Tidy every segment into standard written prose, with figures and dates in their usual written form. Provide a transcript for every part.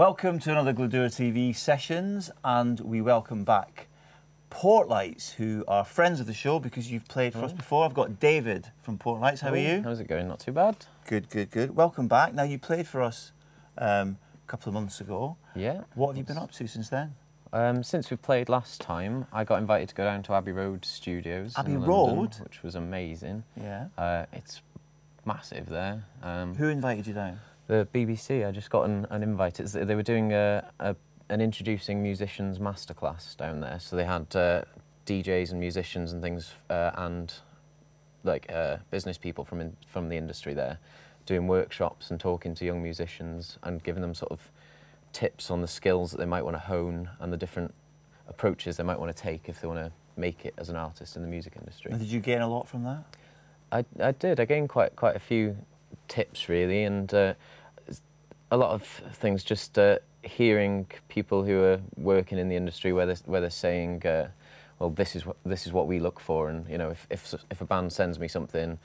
Welcome to another Glyndwr TV sessions, and we welcome back Portlights, who are friends of the show because you've played for us before. I've got David from Portlights. How are you? How's it going? Not too bad. Good, good, good. Welcome back. Now, you played for us a couple of months ago. Yeah. What have you been up to since then? Since we played last time, I got invited to go down to Abbey Road Studios Abbey in Road? London, which was amazing. Yeah. It's massive there. Who invited you down? The BBC. I just got an invite. They were doing an introducing musicians masterclass down there. So they had DJs and musicians and things, and like business people from the industry there, doing workshops and talking to young musicians and giving them sort of tips on the skills that they might want to hone and the different approaches they might want to take if they want to make it as an artist in the music industry. And did you gain a lot from that? I did. I gained quite a few tips really, and a lot of things. Just hearing people who are working in the industry where they're saying, well, this is what we look for, and you know, if a band sends me something,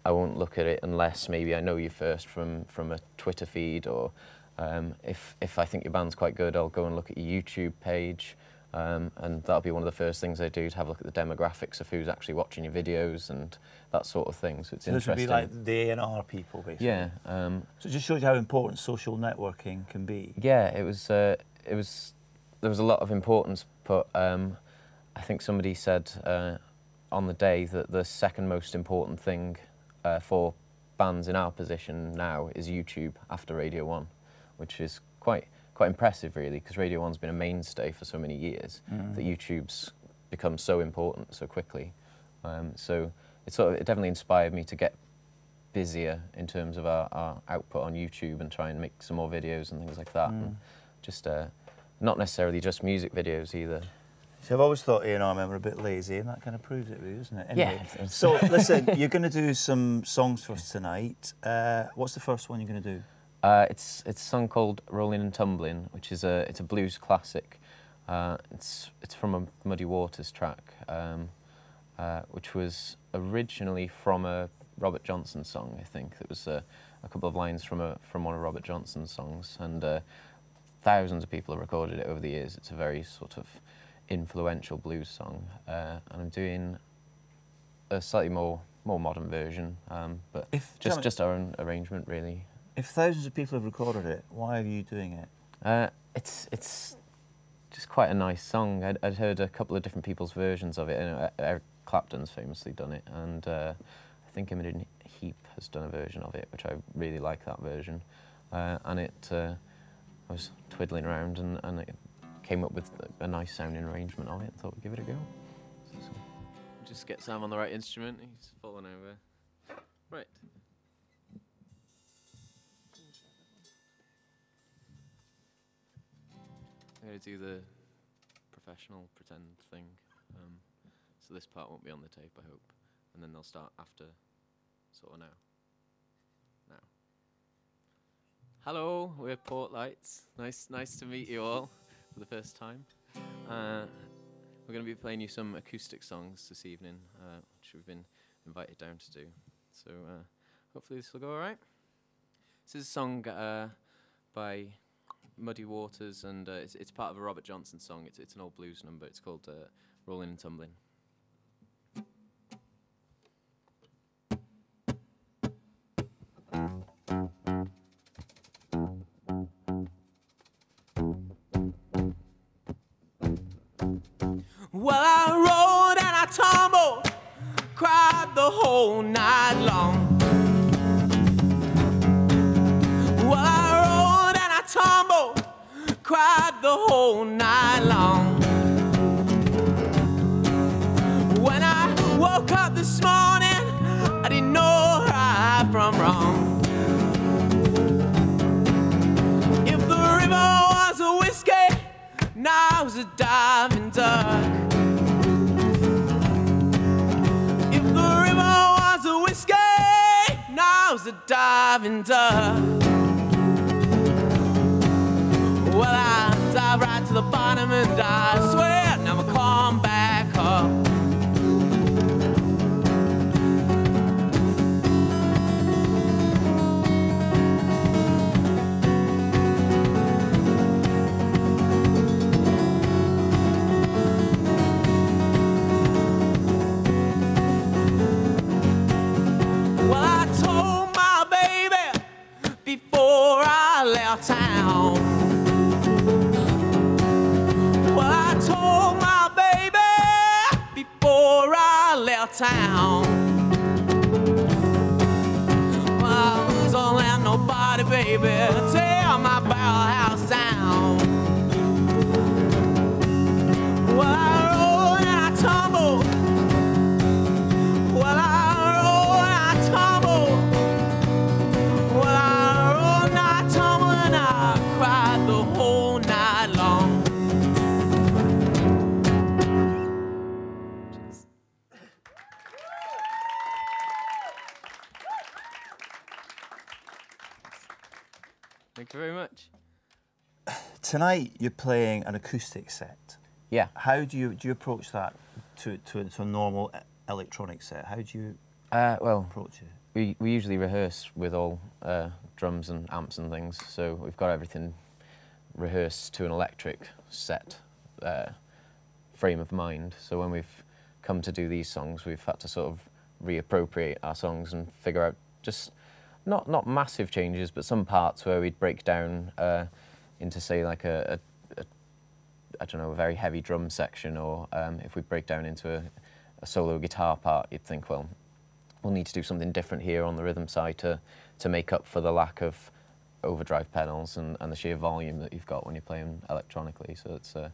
I won't look at it unless maybe I know you first from a Twitter feed, or if I think your band's quite good, I'll go and look at your YouTube page. And that'll be one of the first things I do, to have a look at the demographics of who's actually watching your videos and that sort of thing. So it's interesting. This would be like the A&R people, basically. Yeah. So it just shows you how important social networking can be. Yeah, it was. There was a lot of importance, but I think somebody said on the day that the second most important thing for bands in our position now is YouTube after Radio 1, which is quite impressive, really, because Radio 1's been a mainstay for so many years that YouTube's become so important so quickly. So it definitely inspired me to get busier in terms of our output on YouTube and try and make some more videos and things like that. And just not necessarily just music videos either. So I've always thought A&R men were a bit lazy, and that kind of proves it, really, doesn't it? Anyway, yeah. So listen, you're going to do some songs for us tonight. What's the first one you're going to do? It's a song called "Rolling and Tumbling," which is it's a blues classic. It's from a Muddy Waters track, which was originally from a Robert Johnson song. I think it was a couple of lines from one of Robert Johnson's songs, and thousands of people have recorded it over the years. It's a very sort of influential blues song, and I'm doing a slightly more modern version, but just our own arrangement, really. If thousands of people have recorded it, why are you doing it? It's just quite a nice song. I'd heard a couple of different people's versions of it, and Eric Clapton's famously done it, and I think Imogen Heap has done a version of it, which I really like that version. And I was twiddling around and it came up with a nice sounding arrangement of it. I thought we'd give it a go. So, just get Sam on the right instrument. He's fallen over. Right. I'm going to do the professional pretend thing, so this part won't be on the tape, I hope, and then they'll start after, sort of now. Hello, we're Portlights. Nice to meet you all for the first time. We're going to be playing you some acoustic songs this evening, which we've been invited down to do. So hopefully this will go all right. This is a song by Muddy Waters, and it's part of a Robert Johnson song. It's an old blues number. It's called "Rolling and Tumbling." Well, I rolled and I tumbled, cried the whole night long. Well, I rolled and I tumbled, cried the whole night long. When I woke up this morning, I didn't know right from wrong. If the river was a whiskey, now I was a diving duck. If the river was a whiskey, now I was a diving duck. Well, I dive right to the bottom and I swear I'll never come back up. town. Well, I told my baby before I left town. Well, don't let nobody, baby, tear my barrel house down. Well, I roll and I tumble. Well, I roll and I tumble. Well, I roll and I tumble and I cried the whole night long. Thank you very much. Tonight you're playing an acoustic set. Yeah. How do you approach that to a normal electronic set? How do you well, approach it? we usually rehearse with all drums and amps and things, so we've got everything rehearsed to an electric set frame of mind. So when we've come to do these songs, we've had to sort of reappropriate our songs and figure out just not massive changes, but some parts where we'd break down into, say, like I don't know, a very heavy drum section, or if we break down into a solo guitar part, you'd think, well, we'll need to do something different here on the rhythm side to make up for the lack of overdrive pedals and the sheer volume that you've got when you're playing electronically. So it's a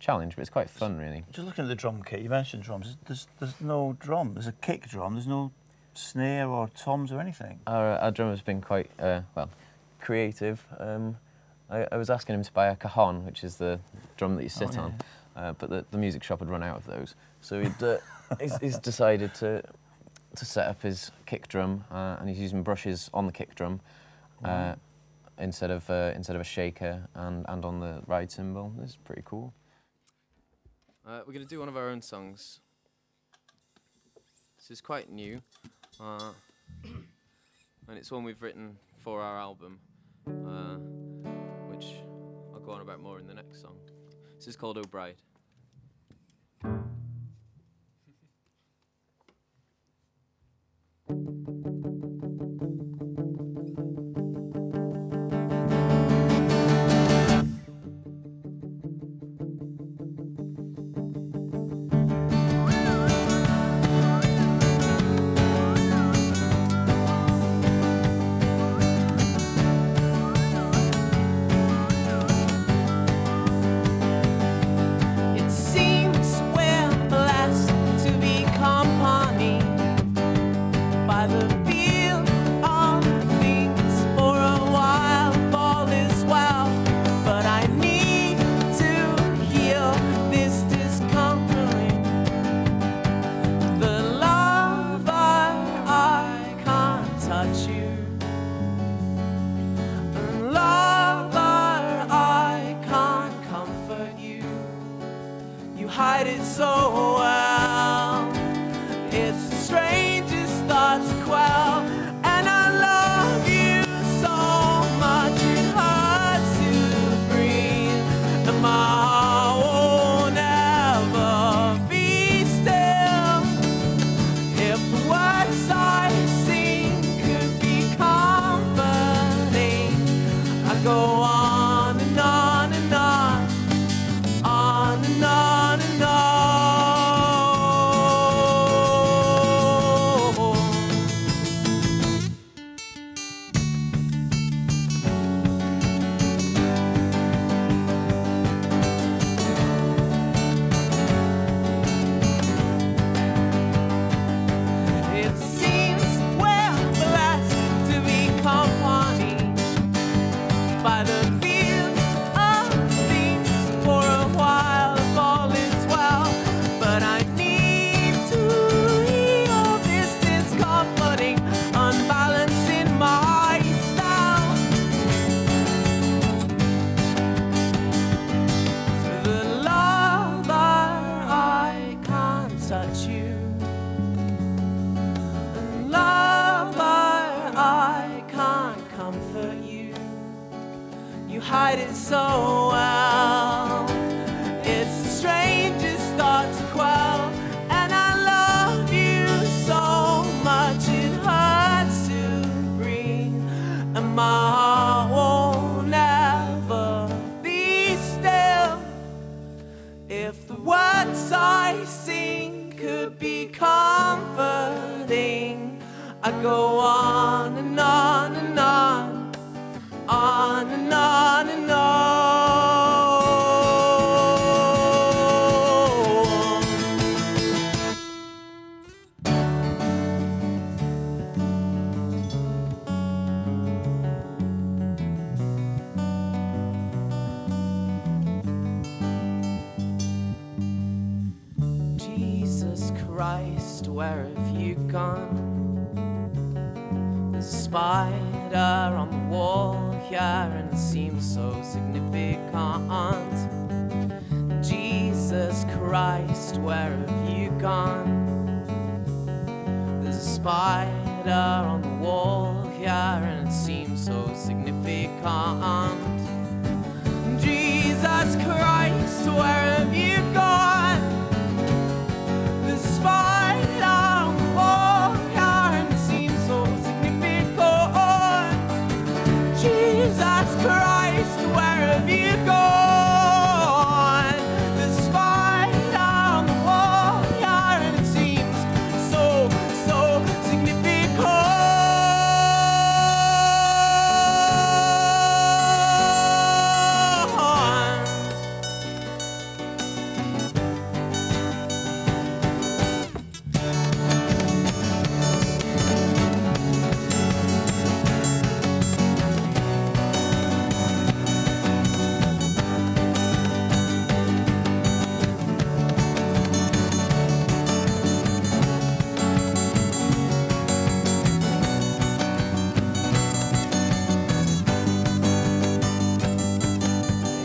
challenge, but it's quite fun, really. Just looking at the drum kit, you mentioned drums. There's no drum. There's a kick drum. There's no snare or toms or anything. Our drummer's been quite well, creative. I was asking him to buy a cajon, which is the drum that you sit on, but the music shop had run out of those. So he's decided to set up his kick drum, and he's using brushes on the kick drum instead of a shaker and on the ride cymbal. This is pretty cool. We're going to do one of our own songs. This is quite new, and it's one we've written for our album, which I'll go on about more in the next song. This is called Oh Bride. hide it so well. It's the strangest thought to quell. And I love you so much it hurts to breathe. And my heart won't ever be still. If the words I sing could be comforting, I go on and on and on. On and on and on. It seems we're blessed to be accompanied by the feel of things for a while. If all is well, but I need to heal this discomforting unbalance in myself. The lover, I can't touch you. And lover, I can't comfort you. You hide it so well. It's the strangest thought to quell. And I love you so much it hurts to breathe. And my comforting. I go on and on and on, on and on and on. Jesus Christ, where have you gone? There's a spider on the wall here and it seems so significant. Jesus Christ, where have you gone? There's a spider on the wall here and it seems so significant. Jesus Christ, where have you gone? There's a spider on the wall here and it seems so significant. Jesus Christ, where have you gone? There's a spider on the wall here and it seems so significant.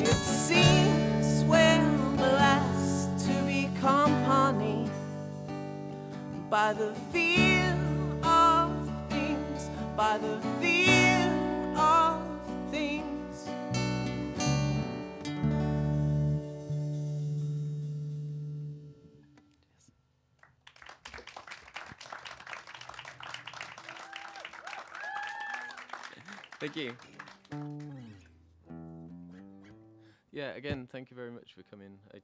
It seems we're blessed to be company by the feel of things, by the feel of things. Thank you. Yeah, again, thank you very much for coming. I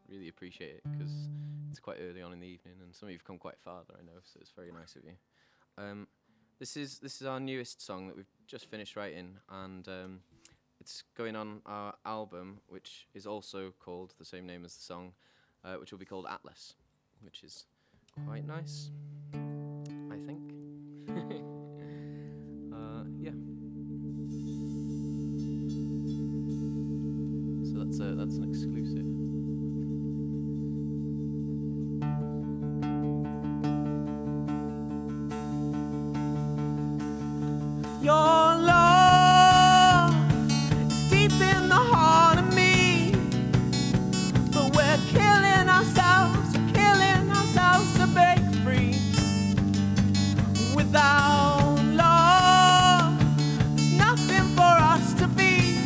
really appreciate it because it's quite early on in the evening and some of you have come quite far there, I know, so it's very nice of you. This is our newest song that we've just finished writing, and it's going on our album, which is also called the same name as the song, which will be called Atlas, which is quite nice, I think. Yeah. So that's an exclusive. Your love is deep in the heart of me, but we're killing ourselves to break free. Without love, there's nothing for us to be.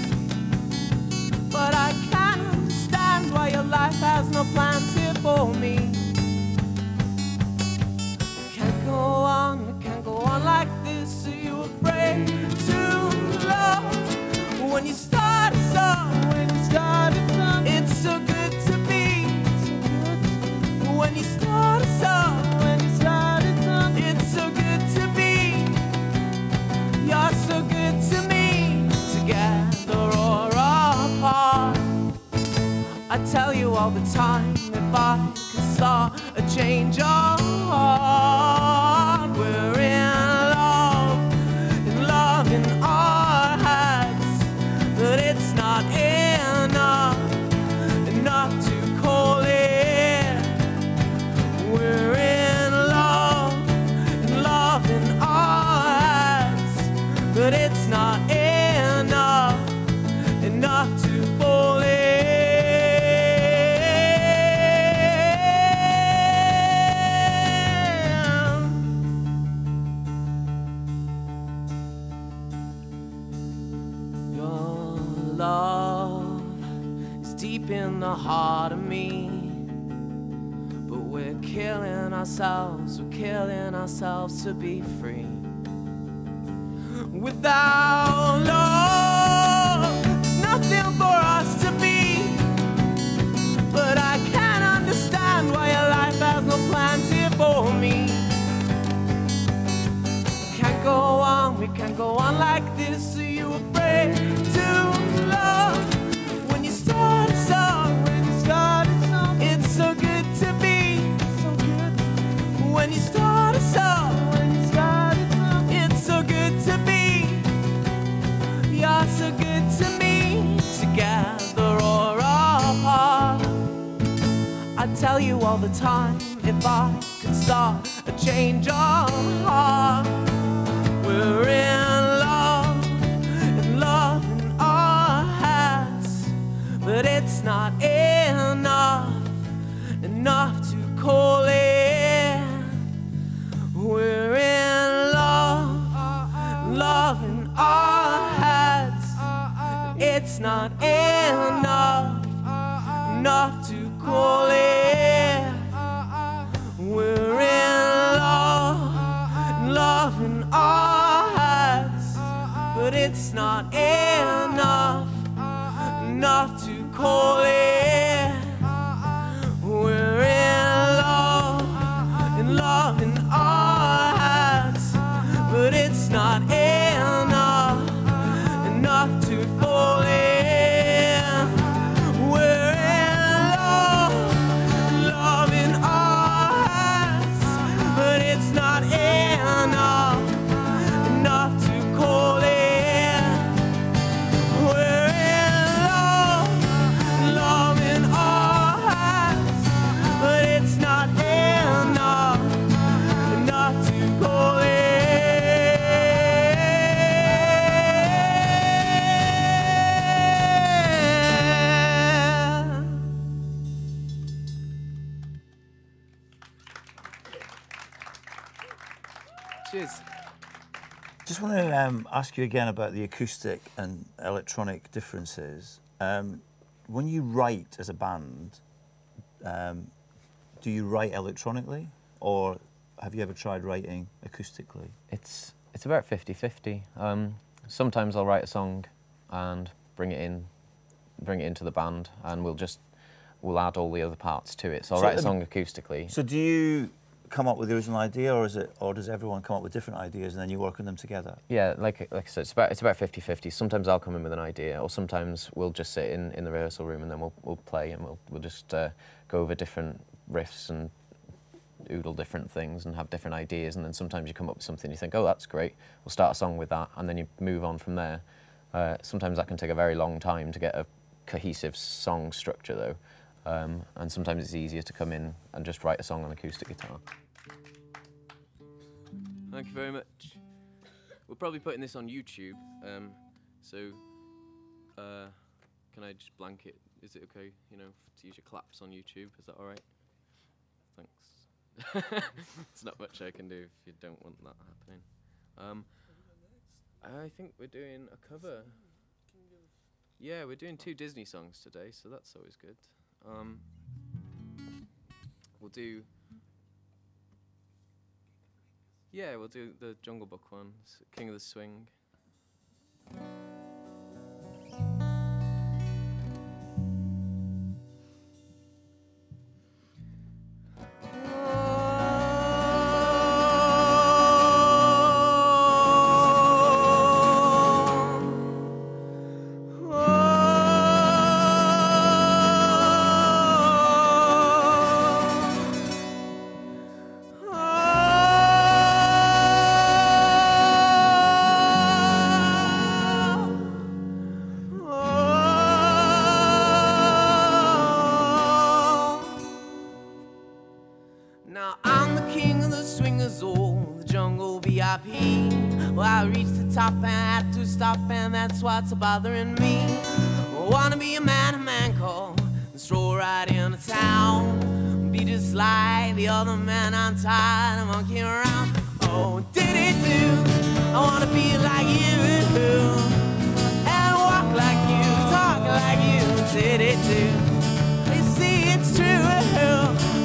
But I can't understand why your life has no plans here for me. Can't go on like this. Are you afraid to love? When you start a song, it's so good to be. When you start a song, it's so good to be. You're so good to me, together or apart. I tell you all the time, if I could start a change of heart, we're in love in our hearts, but it's not enough to call it. We're in love in our hearts, but it's not enough to call it. Love is deep in the heart of me, but we're killing ourselves to be free. Without love, there's nothing for us to be. But I can't understand why your life has no plans here so good to me, together or apart. I'd tell you all the time if I could start a change of heart. We're in love in our heads, but it's not enough to call it. We're in love in our heads. It's not enough to call it. We're in love in our heads, but it's not enough to call it. We're in love in our heads, but it's not enough to fall in. We're in love in our heads, but it's not enough to call it. We're in love in our heads, but it's not enough to call it. Cheers. Just want to ask you again about the acoustic and electronic differences. When you write as a band, do you write electronically, or have you ever tried writing acoustically? It's about 50-50. Sometimes I'll write a song and bring it into the band, and we'll add all the other parts to it. So I'll write a song acoustically. So do you come up with the original idea, or does everyone come up with different ideas and then you work on them together? Yeah, like I said, it's about 50-50. Sometimes I'll come in with an idea, or sometimes we'll just sit in the rehearsal room and then we'll play, and we'll just go over different riffs and oodle different things and have different ideas, and then sometimes you come up with something you think, oh, that's great, we'll start a song with that, and then you move on from there. Sometimes that can take a very long time to get a cohesive song structure though, and sometimes it's easier to come in and just write a song on acoustic guitar. Thank you very much. We're probably putting this on YouTube, so can I just blank it? Is it okay, to use your claps on YouTube? Is that all right? Thanks. There's not much I can do if you don't want that happening. I think we're doing a cover. Yeah, we're doing 2 Disney songs today, so that's always good. We'll do the Jungle Book one, King of the Swing. Well, I reached the top and I had to stop, and that's what's bothering me. I wanna be a man called, and stroll right into town, be just like the other men. I'm tired of monkeying around. Oh, did-it-do, I wanna be like you, and walk like you, talk like you. Did-it-do, you see it's true.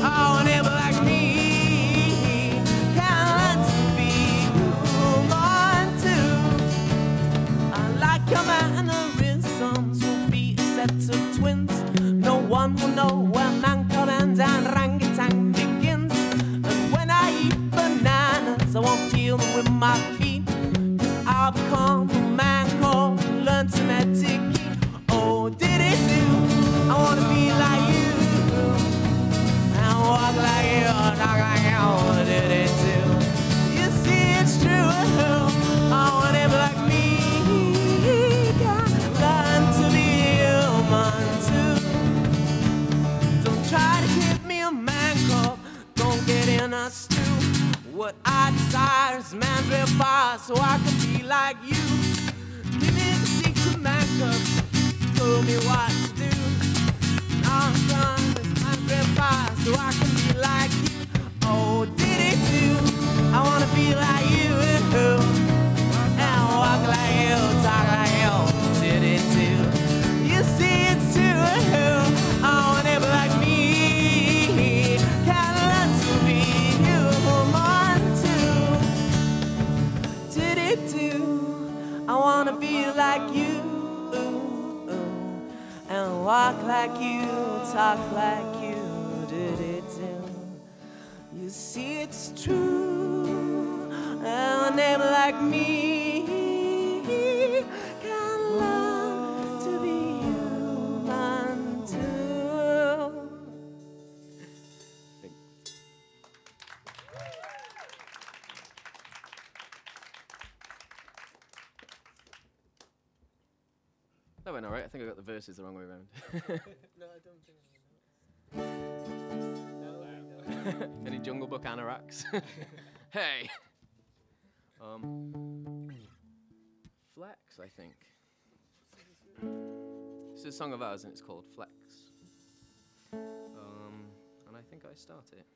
Oh, a neighbor like me of twins. No one will know where man comes and orangutan begins. And when I eat bananas, I won't peel them with my feet, 'cause I'll become a man called, learn to meditate. Oh, did-it-do, I wanna be like you, and walk like you, talk like you. Oh, did-it-do, you see it's true. I wanna be like me, yeah. fire so I can be like you. Give me the secret man cup, told me what to do. Now I'm done with my grip fire so I can be like you. Oh, did it do? I wanna be like you and walk like you, talk like you. Did it do? You see it's true. I want to be like me. Can learn to be human too. Did it do? I wanna be like you and walk like you, talk like you. Did it do? You see it's true. And a name like me can learn to be human too. That went alright. I think I got the verses the wrong way around. No, I don't think Any Jungle Book anoraks? Hey! Flex, I think. It's a song of ours and it's called Flex. And I think I start it.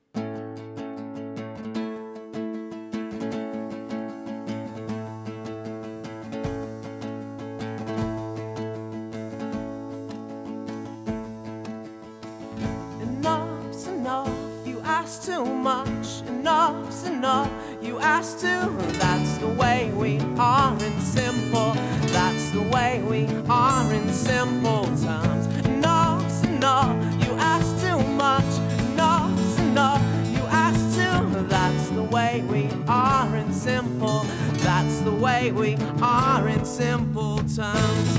Enough's enough, you ask too much. Enough's enough, you ask too. That's the way we are in simple. That's the way we are in simple terms. Enough's enough, you ask too much. Enough's enough, you ask too. That's the way we are in simple. That's the way we are in simple terms.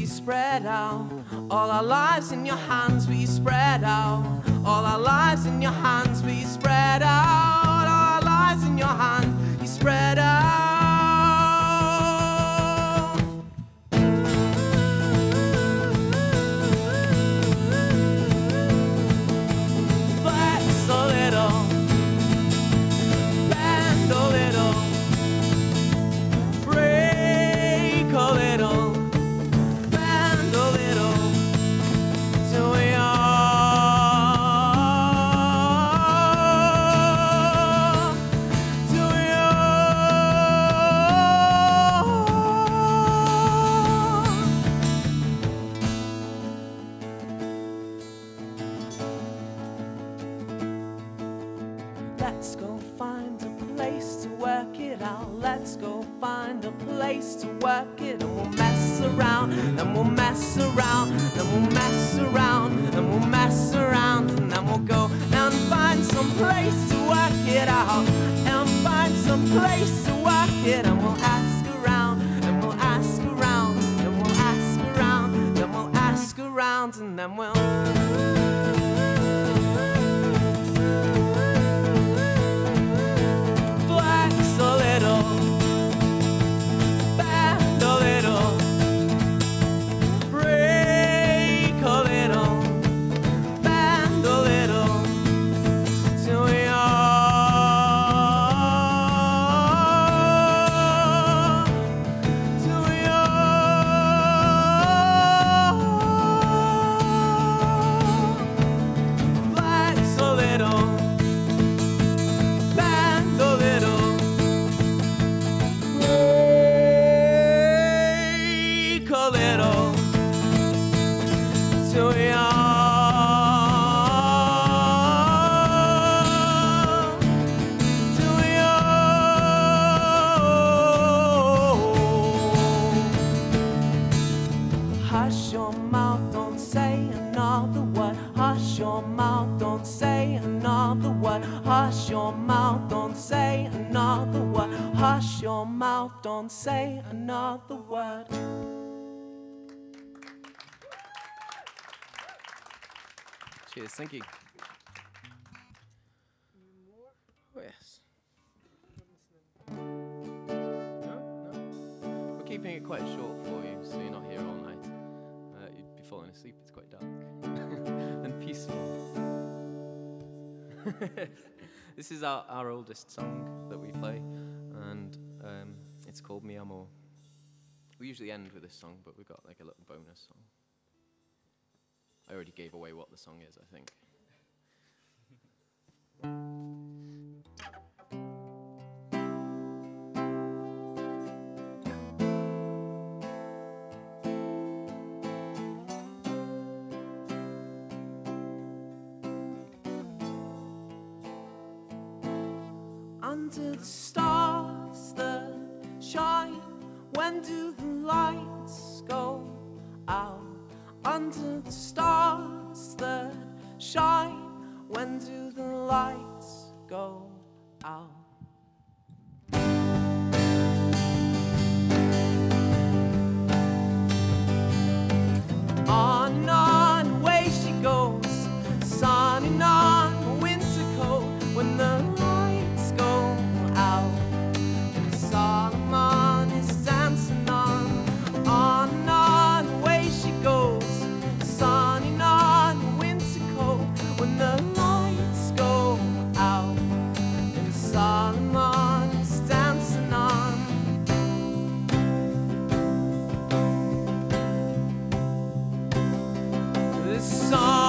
Spread out all our lives in your hands. We spread out all our lives in your hands. We spread out all our lives in your hands. You spread out. Flex a little, bend a little, break a little. Let's go find a place to work it out. Let's go find a place to work it. And we'll mess around, and we'll mess around, and we'll mess around, and we'll mess around. And then we'll go and find some place to work it out. And find some place to work it. And we'll ask around, and we'll ask around, and we'll ask around, and we'll ask around. And then we'll flex a little, bend a little, break a little, bend a little, till we are, till we are. Flex a little, bend a little. Break a little till we are, till we are. Hush your mouth, don't say another word. Hush your mouth, don't say another word. Hush your mouth, don't say another word. Hush your mouth, don't say another word. Cheers, thank you. Oh, yes. No? No? We're keeping it quite short for you, so you're not here all night. You'd be falling asleep, it's quite dark and peaceful. This is our oldest song that we play, and it's called Miamo. We usually end with this song, but we've got like a little bonus song. I already gave away what the song is, I think. Under the stars that shine, when do the lights go out? Under the stars that shine, when do the lights go out? On, away she goes, sunning on a winter coat when the lights go out. And Solomon is dancing on, away she goes, sunning on a winter coat when the lights go out. And Solomon is dancing on. Someone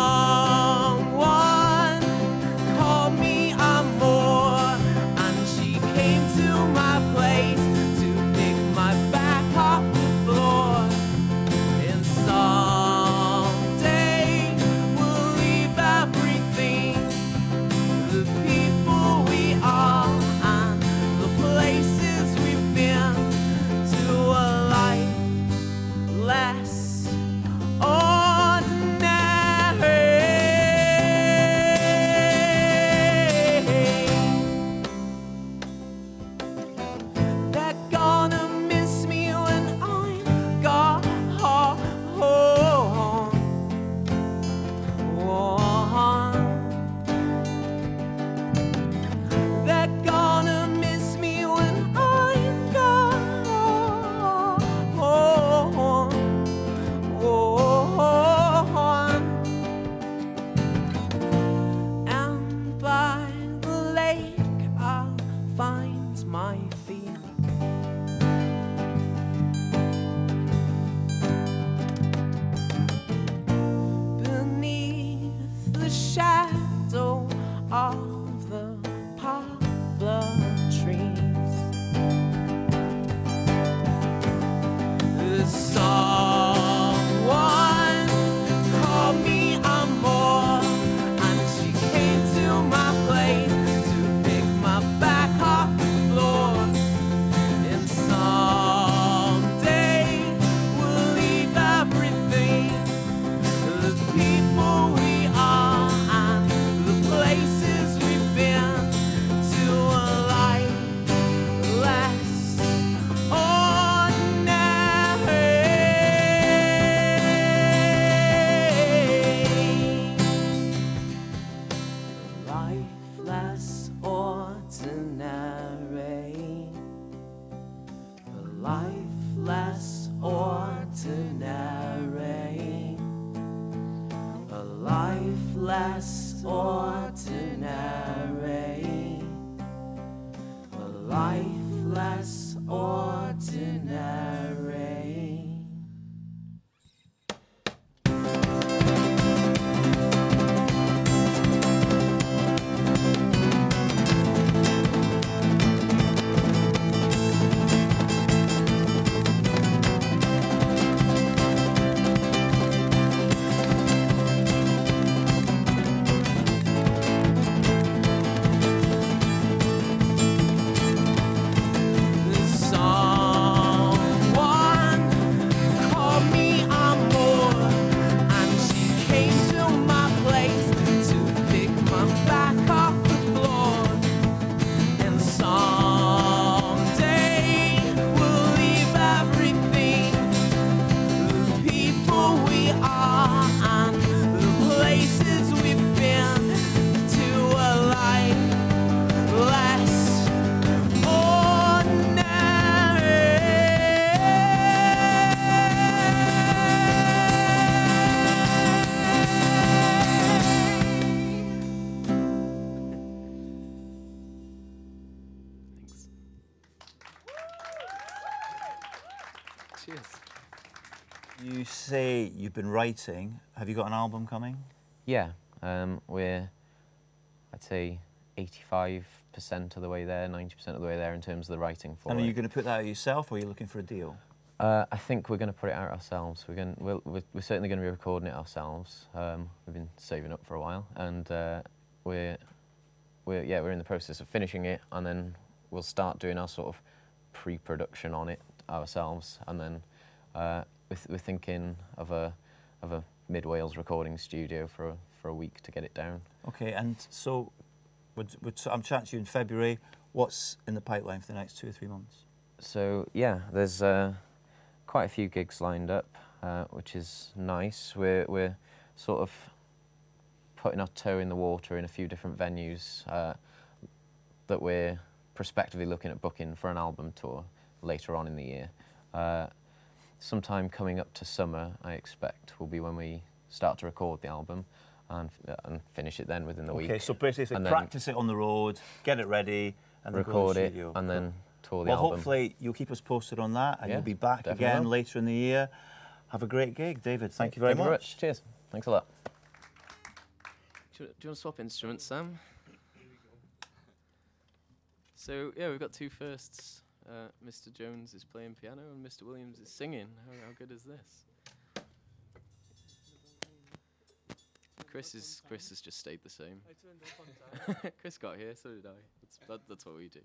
called me Amor, and she came to my place to pick my back off the floor. And someday we'll leave everything, the people we are and the places we've been, to a life less of the poplar trees. Someone called me Amor, and she came to my place to pick my back off the floor. And someday we'll leave everything, the people we are and the places we've been, to a life less ordinary. Life less ordinary. A life less ordinary. A life less ordinary. A life less ordinary. Someone Cheers. You say you've been writing. Have you got an album coming? Yeah, we're, I'd say, 85% of the way there, 90% of the way there in terms of the writing for it. And are you going to put that out yourself, or are you looking for a deal? I think we're going to put it out ourselves. We're certainly going to be recording it ourselves. We've been saving up for a while, and we're in the process of finishing it, and then we'll start doing our sort of pre-production on it ourselves, and then we're thinking of a mid-Wales recording studio for a week to get it down. Okay, and so I'm chatting to you in February. What's in the pipeline for the next 2 or 3 months? So yeah, there's quite a few gigs lined up, which is nice. We're sort of putting our toe in the water in a few different venues that we're prospectively looking at booking for an album tour later on in the year. Sometime coming up to summer, I expect, will be when we start to record the album and finish it then within the week. Okay, so basically practice it on the road, get it ready, and then record go to the it, studio. and then tour the album. Well, hopefully you'll keep us posted on that, and Yeah, you'll be back definitely again will. later in the year. Have a great gig, David. Thank you very much. Cheers. Thanks a lot. Do you want to swap instruments, Sam? So, yeah, we've got two firsts. Mr. Jones is playing piano and Mr. Williams is singing. How good is this? Chris has just stayed the same. I turned up on time. Chris got here, so did I. That's what we do.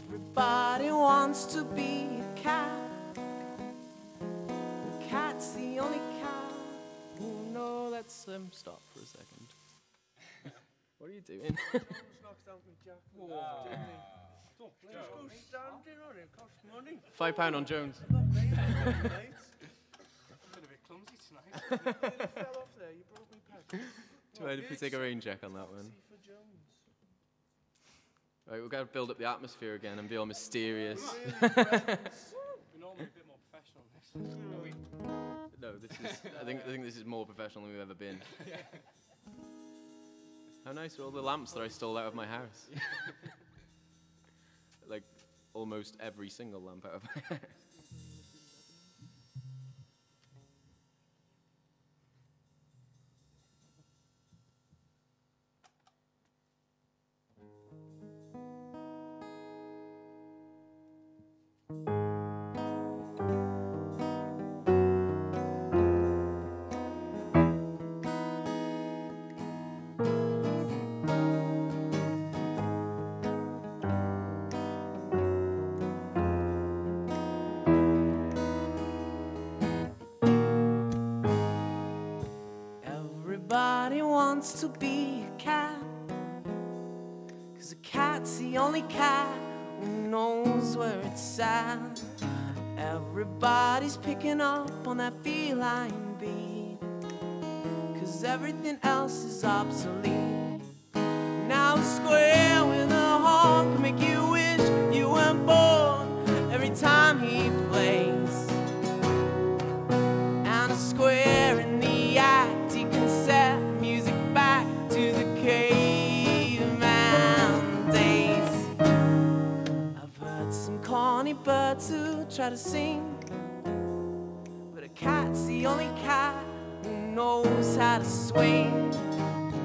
Everybody wants to be a cat. The cat's the only cat. Oh no, let's stop for a second. What are you doing? Knocks out my jack. Don't please go standing on it. Costs money. £5 on Jones. Not made it, mate. I'm a bit clumsy tonight. You fell off there. You broke my peg. Do you mind if we take a rain check on that one? See for Jones. Right, we've got to build up the atmosphere again and be all mysterious. We're normally a bit more professional than this. No, this is. I think this is more professional than we've ever been. How nice are all the lamps that I stole out of my house? Like almost every single lamp out of my house. Everybody wants to be a cat, 'cause a cat's the only cat who knows where it's at. Everybody's picking up on that feline beat, 'cause everything else is obsolete. Now a square with a horn can make you wish you weren't born every time he plays. And a square in the act, he can set music back to the caveman days. I've heard some corny birds who try to sing, but a cat's the only cat who knows how to swing.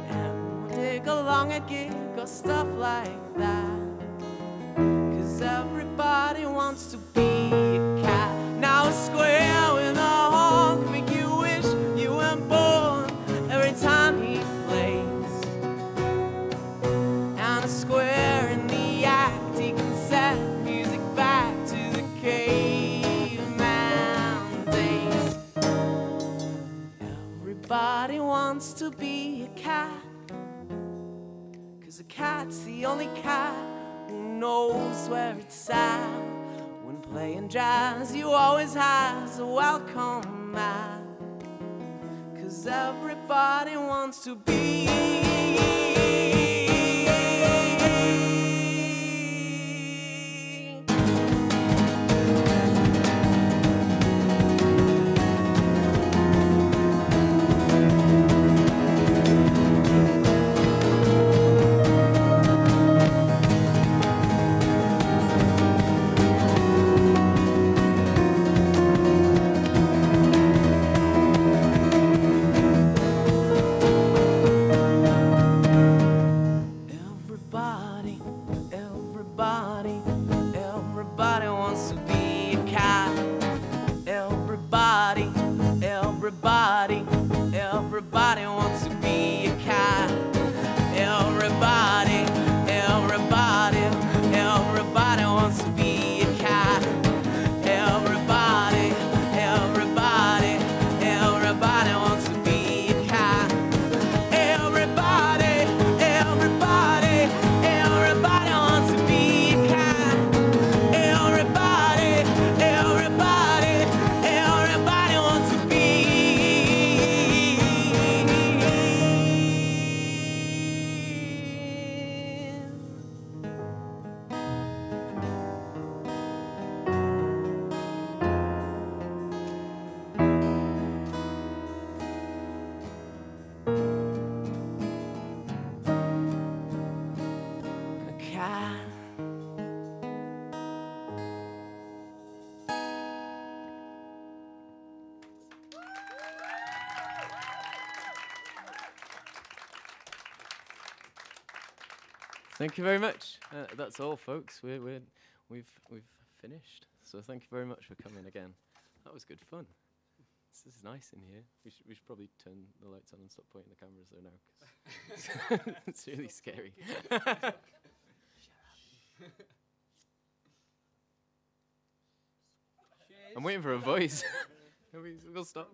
And we'll dig along at gig or stuff like that, 'cause everybody wants to be a cat. Now a square with a horn can make you wish you weren't born every time he plays. And a square in the act, he can set music back to the caveman days. Everybody wants to be a cat, 'cause a cat's the only cat knows where it's at. When playing jazz, you always has a welcome mat. 'Cause everybody wants to be everybody wants to be a cat. Everybody wants to be a cat. Everybody wants to be a cat. Everybody wants to be a cat. Everybody wants to be a cat. Everybody wants to be. A cat. Thank you very much. That's all, folks. We've finished. So thank you very much for coming again. That was good fun. This is nice in here. We should probably turn the lights on and stop pointing the cameras there now, 'cause it's really scary. I'm waiting for a voice. We'll stop.